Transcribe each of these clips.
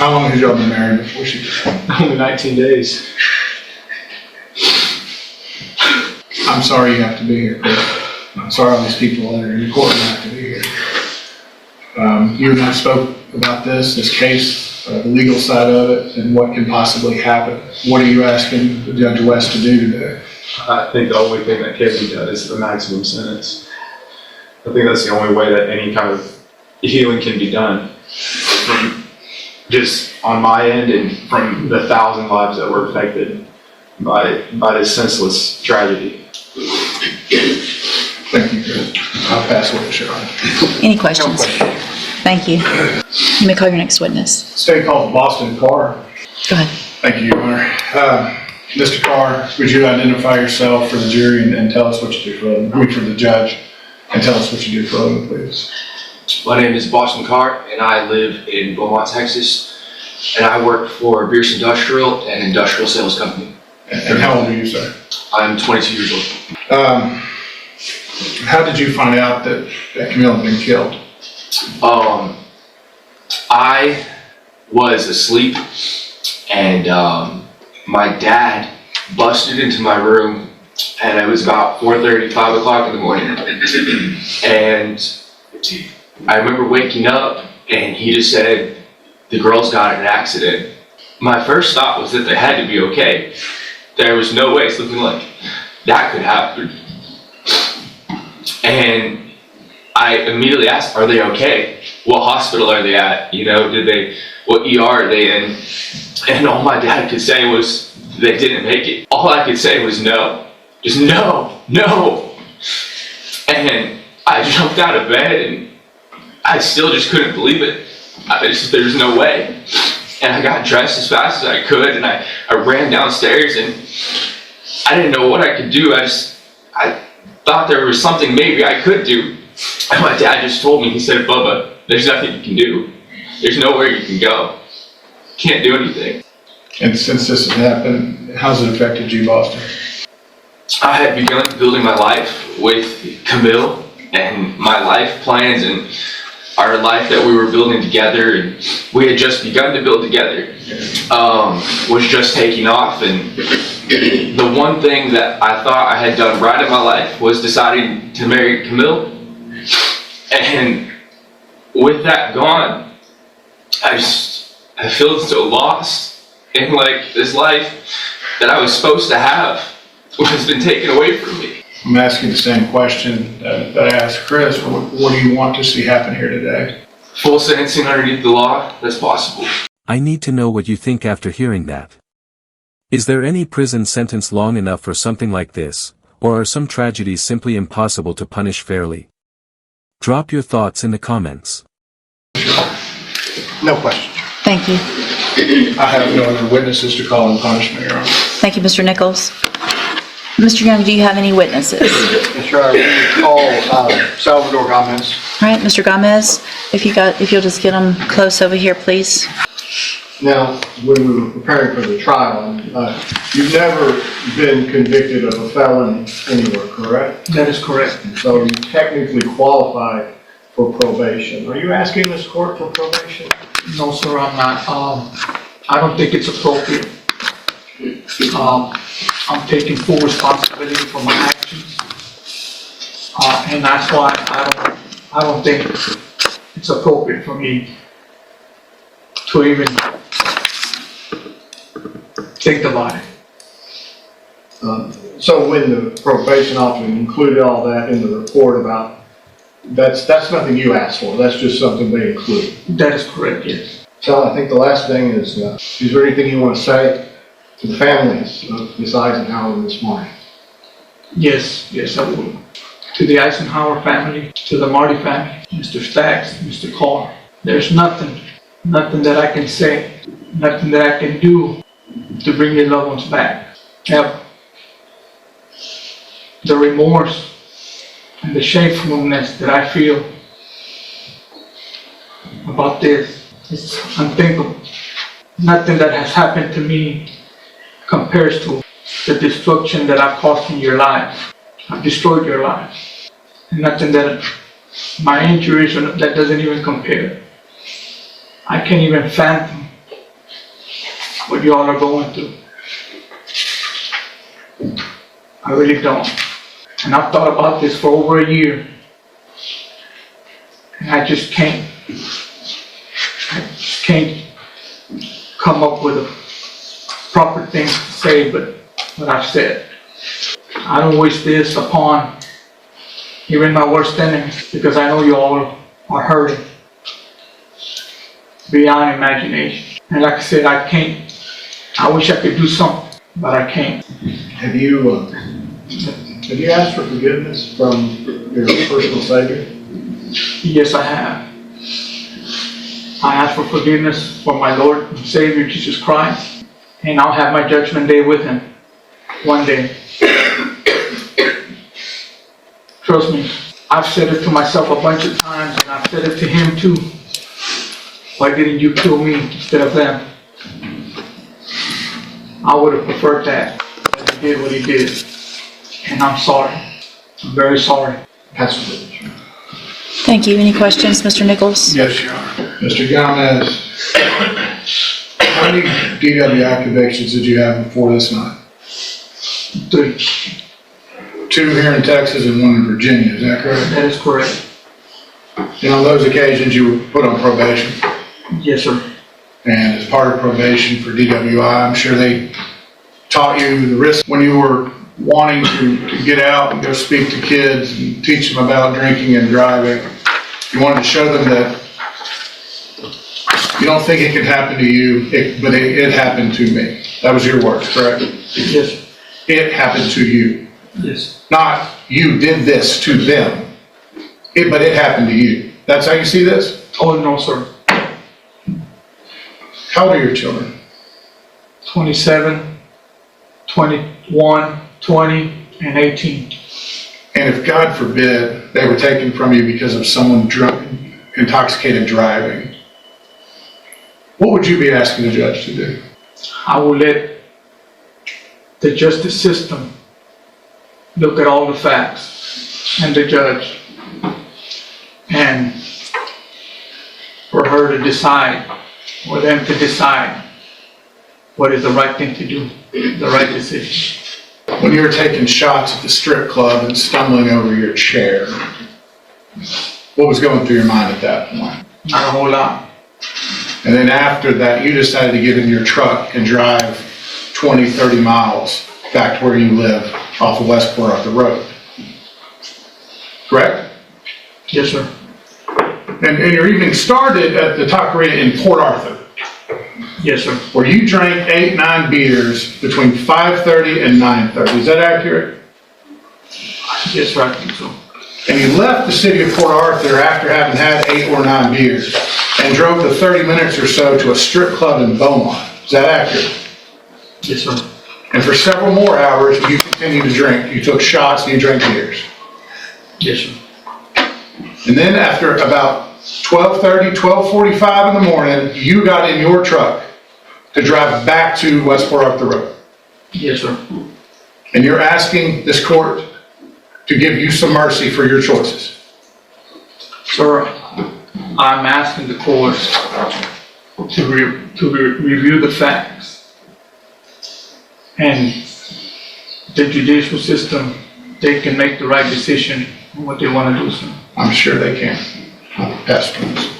How long has y'all been married before she died? Only 19 days. I'm sorry you have to be here, Chris. I'm sorry all these people that are in the courtroom have to be here. You and I spoke about this case, the legal side of it, and what can possibly happen. What are you asking Judge West to do today? I think the only thing that can be done is the maximum sentence. I think that's the only way that any kind of healing can be done. From just on my end and from the 1,000 lives that were affected by this senseless tragedy. Thank you, Chris. I'll pass it to Sharon. Any questions? No question. Thank you. You may call your next witness. State called Boston Carr. Go ahead. Thank you, Your Honor. Mr. Carr, would you identify yourself for the jury and tell us what you do for a living? I mean, for the judge, and tell us what you do for a living, please. My name is Boston Carr, and I live in Beaumont, Texas, and I work for Bierce Industrial, an industrial sales company. And how old are you, sir? I'm 22 years old. How did you find out that Camille had been killed? I was asleep, and my dad busted into my room, and it was about 4:30, 5 o'clock in the morning, and I remember waking up, and he just said, the girls got in an accident. My first thought was that they had to be okay. There was no way something like that could happen. And I immediately asked, are they okay? What hospital are they at? You know, what ER are they in? And all my dad could say was, they didn't make it. All I could say was no. Just no, no. And I jumped out of bed and I still just couldn't believe it. There's no way. And I got dressed as fast as I could and I ran downstairs and I didn't know what I could do. I thought there was something maybe I could do. And my dad just told me, he said, Bubba, there's nothing you can do. There's nowhere you can go. Can't do anything. And since this has happened, how's it affected you, Boston? I had begun building my life with Camille and my life plans and our life that we were building together and we had just begun to build together was just taking off, and the one thing that I thought I had done right in my life was deciding to marry Camille. And with that gone, I feel so lost in like this life that I was supposed to have has been taken away from me. I'm asking the same question that I asked Chris. What do you want to see happen here today? Full sentencing underneath the law, that's possible. I need to know what you think after hearing that. Is there any prison sentence long enough for something like this, or are some tragedies simply impossible to punish fairly? Drop your thoughts in the comments. No question. Thank you. I have no other witnesses to call in punishment, Your Honor. Thank you, Mr. Nichols. Mr. Young, do you have any witnesses? Yes, sir. I will call Salvador Gomez. All right, Mr. Gomez, if you'll just get them close over here, please. Now, when we were preparing for the trial, you've never been convicted of a felony anywhere, correct? That is correct. So you technically qualify for probation. Are you asking this court for probation? No, sir, I'm not. I don't think it's appropriate. I'm taking full responsibility for my actions, and that's why I don't think it's appropriate for me to even think about it. So when the probation officer included all that in the report about, that's nothing you asked for, that's just something they include? That is correct, yes. So I think the last thing is there anything you want to say to the families of Ms. Eisenhower this morning? Yes, I will. To the Eisenhower family, to the Marty family, Mr. Staggs, Mr. Carr, there's nothing that I can say, nothing that I can do to bring your loved ones back. Ever. The remorse and the shamefulness that I feel about this is unthinkable. Nothing that has happened to me compares to the destruction that I've caused in your lives. I've destroyed your lives. And nothing that my injuries, that doesn't even compare. I can't even fathom what y'all are going through. I really don't. And I've thought about this for over a year. And I just can't come up with a proper thing to say, but what I've said. I don't wish this upon even my worst enemies, because I know you all are hurting beyond imagination. And like I said, I wish I could do something, but I can't. Have you asked for forgiveness from your personal Savior? Yes, I have. I ask for forgiveness from my Lord and Savior Jesus Christ, and I'll have my judgment day with Him one day. Trust me, I've said it to myself a bunch of times, and I've said it to Him too. Why didn't you kill me instead of them? I would have preferred that, but He did what He did, and I'm sorry. I'm very sorry. Pastor. Thank you. Any questions, Mr. Nichols? Yes, Your Honor. Mr. Gomez, how many DWI convictions did you have before this night? 3. 2 here in Texas and 1 in Virginia, is that correct? That is correct. And on those occasions, you were put on probation? Yes, sir. And as part of probation for DWI, I'm sure they taught you the risk when you were wanting to get out and go speak to kids and teach them about drinking and driving. You wanted to show them that you don't think it could happen to you, but it happened to me. That was your words, correct? Yes. It happened to you. Yes. Not you did this to them, but it happened to you. That's how you see this? Oh, no, sir. How old are your children? 27, 21, 20, and 18. And if, God forbid, they were taken from you because of someone drunk, intoxicated driving, what would you be asking the judge to do? I will let the justice system look at all the facts and the judge, and for her to decide, or them to decide what is the right thing to do, the right decision. When you were taking shots at the strip club and stumbling over your chair, what was going through your mind at that point? Not a whole lot. And then after that, you decided to get in your truck and drive 20, 30 miles back to where you live off of Westport off the road. Correct? Yes, sir. And your evening started at the Taqueria in Port Arthur, Yes, sir. where you drank 8, 9 beers between 5:30 and 9:30. Is that accurate? Yes, sir, I think so. And you left the city of Port Arthur after having had 8 or 9 beers and drove the 30 minutes or so to a strip club in Beaumont. Is that accurate? Yes, sir. And for several more hours, you continued to drink. You took shots and you drank beers. Yes, sir. And then after about 12:30, 12:45 in the morning, you got in your truck to drive back to West Port Arthur Road. Yes, sir. And you're asking this court to give you some mercy for your choices. Sir, I'm asking the court to review the facts, and the judicial system, they can make the right decision on what they want to do, sir. I'm sure they can. Pass, please.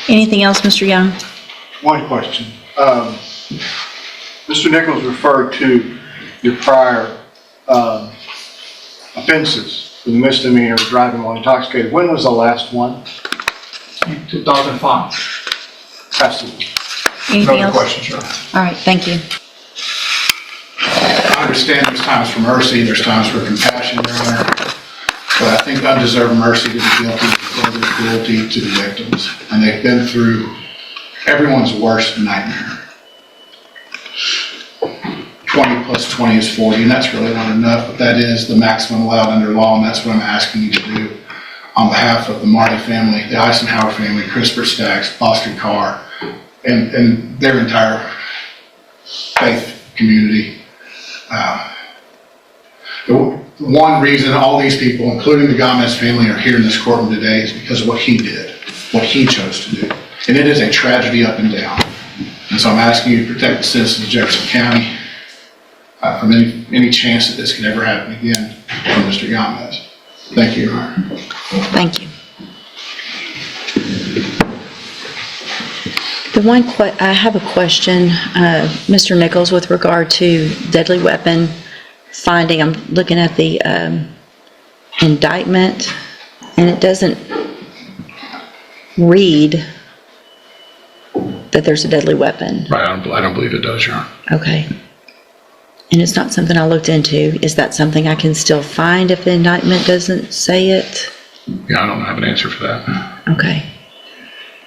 Anything else, Mr. Young? One question. Mr. Nichols referred to your prior offenses for the misdemeanor of driving while intoxicated. When was the last one? In 2005. Pass it. Anything No else? questions, Your Honor. All right, thank you. I understand there's times for mercy, there's times for compassion, Your Honor. But I think undeserved mercy to the guilty is further cruelty to the victims. And they've been through everyone's worst nightmare. 20 plus 20 is 40, and that's really not enough, but that is the maximum allowed under law, and that's what I'm asking you to do on behalf of the Marty family, the Eisenhower family, Christopher Staggs, Boston Carr, and their entire faith community. The one reason all these people, including the Gomez family, are here in this courtroom today is because of what he did, what he chose to do. And it is a tragedy up and down. And so I'm asking you to protect the citizens of Jefferson County from any chance that this could ever happen again from Mr. Gomez. Thank you, Your Honor. Thank you. I have a question, Mr. Nichols, with regard to deadly weapon finding. I'm looking at the indictment, and it doesn't read that there's a deadly weapon. Right, I don't believe it does, Your Honor. Okay. And it's not something I looked into. Is that something I can still find if the indictment doesn't say it? Yeah, I don't have an answer for that. Okay.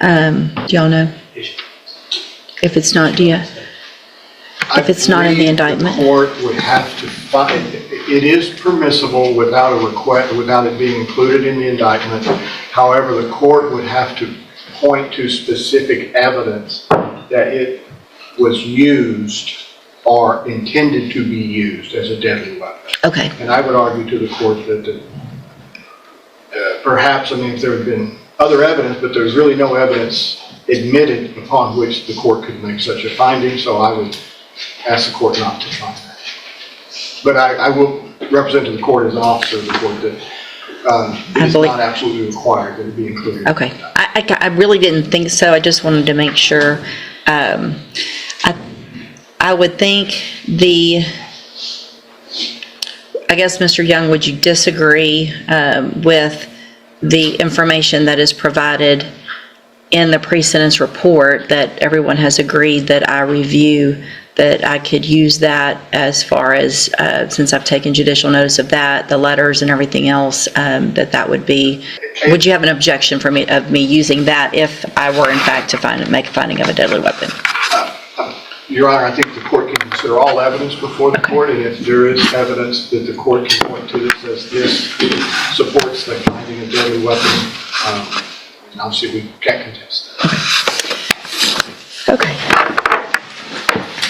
Do y'all know? If it's not, if it's not in the indictment? The court would have to find, it is permissible without a request, without it being included in the indictment. However, the court would have to point to specific evidence that it was used or intended to be used as a deadly weapon. Okay. And I would argue to the court that perhaps, I mean, if there had been other evidence, but there's really no evidence admitted upon which the court could make such a finding, so I would ask the court not to find that. But I will represent to the court as an officer of the court that it is not absolutely required that it be included. Okay. I really didn't think so. I just wanted to make sure. I would think I guess, Mr. Young, would you disagree with the information that is provided in the pre-sentence report that everyone has agreed that I review, that I could use that as far as, since I've taken judicial notice of that, the letters and everything else, that would be, would you have an objection of me using that if I were in fact to make a finding of a deadly weapon? Your Honor, I think the court can consider all evidence before the court, and if there is evidence that the court can point to that says this supports the finding of deadly weapon, obviously we can't contest that. Okay.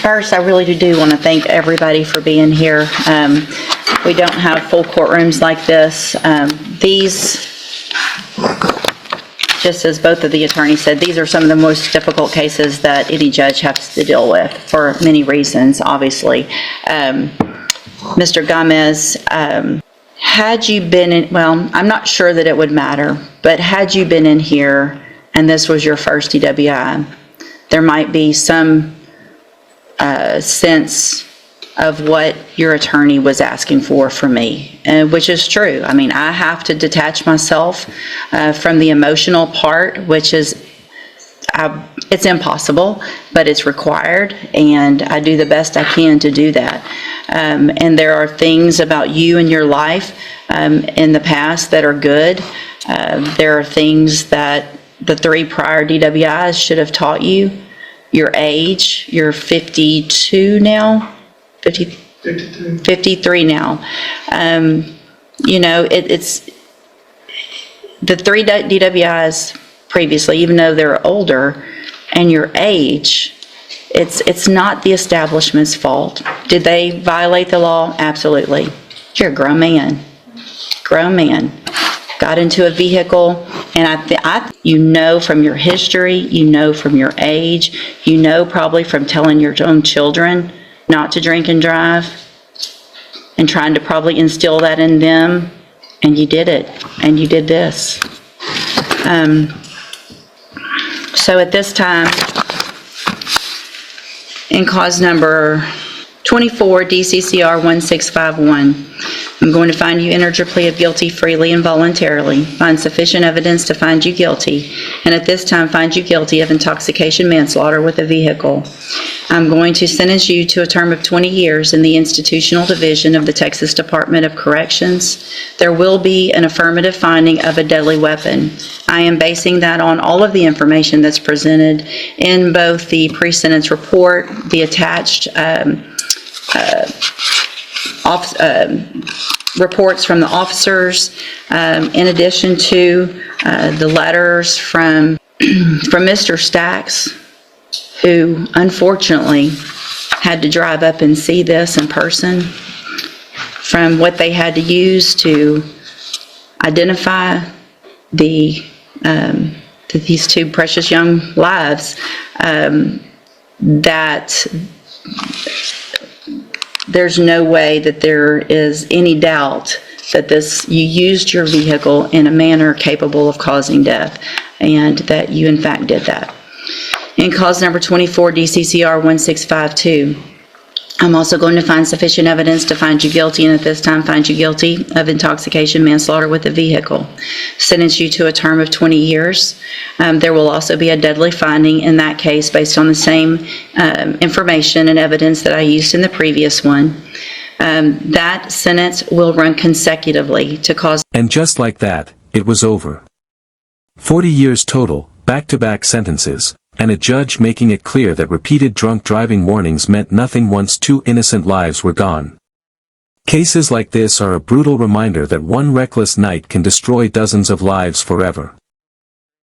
First, I really do want to thank everybody for being here. We don't have full courtrooms like this. These, just as both of the attorneys said, these are some of the most difficult cases that any judge has to deal with for many reasons, obviously. Mr. Gomez, had you been in, well, I'm not sure that it would matter, but had you been in here and this was your first DWI, there might be some sense of what your attorney was asking for me, which is true. I mean, I have to detach myself from the emotional part, which is, it's impossible, but it's required, and I do the best I can to do that. And there are things about you and your life in the past that are good. There are things that the 3 prior DWIs should have taught you. Your age, you're 52 now? 53 now. You know, it's the 3 DWIs previously, even though they're older, and your age, it's not the establishment's fault. Did they violate the law? Absolutely. You're a grown man. Grown man. Got into a vehicle, and you know from your history, you know from your age, you know probably from telling your own children not to drink and drive, and trying to probably instill that in them, and you did it, and you did this. So at this time, in cause number 24 DCCR 1651, I'm going to find you entered your plea of guilty freely and voluntarily, find sufficient evidence to find you guilty, and at this time find you guilty of intoxication manslaughter with a vehicle. I'm going to sentence you to a term of 20 years in the institutional division of the Texas Department of Corrections. There will be an affirmative finding of a deadly weapon. I am basing that on all of the information that's presented in both the pre-sentence report, the attached reports from the officers, in addition to the letters from Mr. Stacks, who unfortunately had to drive up and see this in person, from what they had to use to identify these 2 precious young lives. that there's no way that there is any doubt that you used your vehicle in a manner capable of causing death, and that you in fact did that. In cause number 24, DCCR 1652, I'm also going to find sufficient evidence to find you guilty, and at this time find you guilty of intoxication manslaughter with a vehicle. Sentence you to a term of 20 years. There will also be a deadly finding in that case based on the same information and evidence that I used in the previous one. That sentence will run consecutively to cause... And just like that, it was over. 40 years total, back-to-back sentences, and a judge making it clear that repeated drunk driving warnings meant nothing once 2 innocent lives were gone. Cases like this are a brutal reminder that one reckless night can destroy dozens of lives forever.